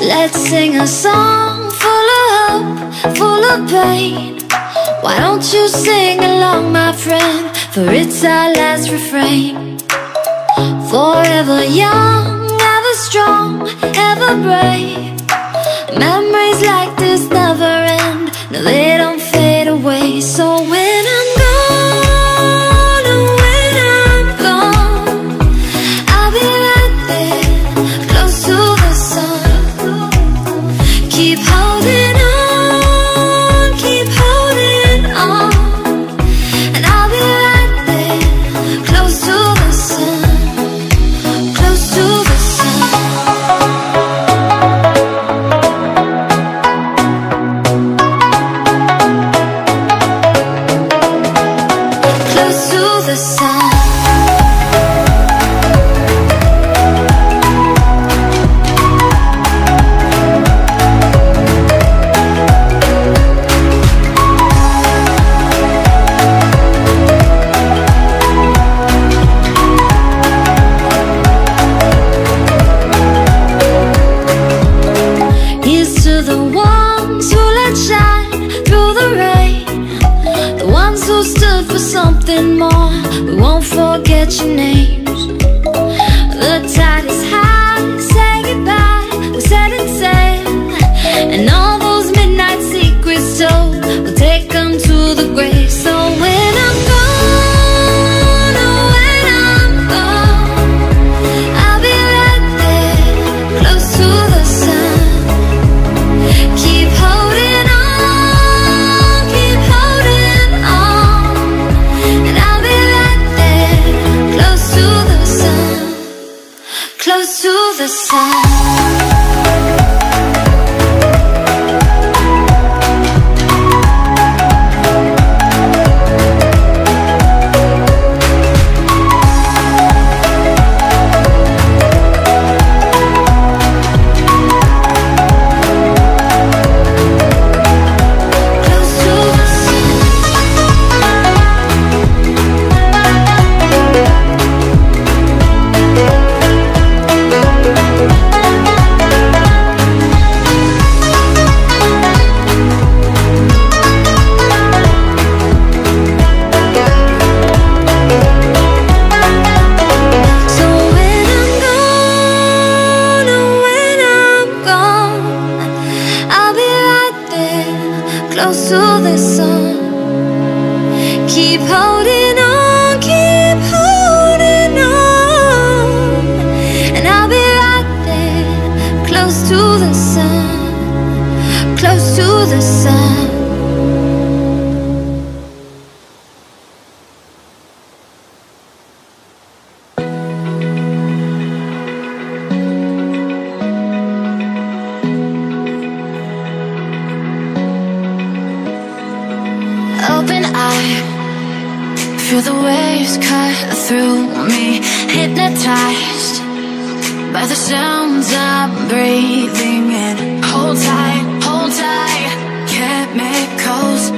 Let's sing a song full of hope, full of pain. Why don't you sing along, my friend? For it's our last refrain. Forever young, ever strong, ever brave. Memories like this never end. No, they don't fade away. So when I'm gone, oh, when I'm gone, I'll be right there, close to the sun. Keep holding on, keep holding on, and I'll be right there, close to the sun, close to the sun. Close to the sun. Here's to the ones who let shine through the rain, the ones who stood for something more. We won't forget your names. The tide is high, say goodbye, we're setting sail, and all those midnight secrets told, we'll take them to the grave. So when I'm gone, oh, when I'm gone, I'll be right there, close to the sun. Keep holding on, keep holding on, and I'll be right there, close to the sun, close to the sun. Close to the sun. Keep holding on, keep holding on, and I'll be right there, close to the sun, close to the sun. Open eye, feel the waves cut through me, hypnotized by the sounds I'm breathing in. Hold tight, chemicals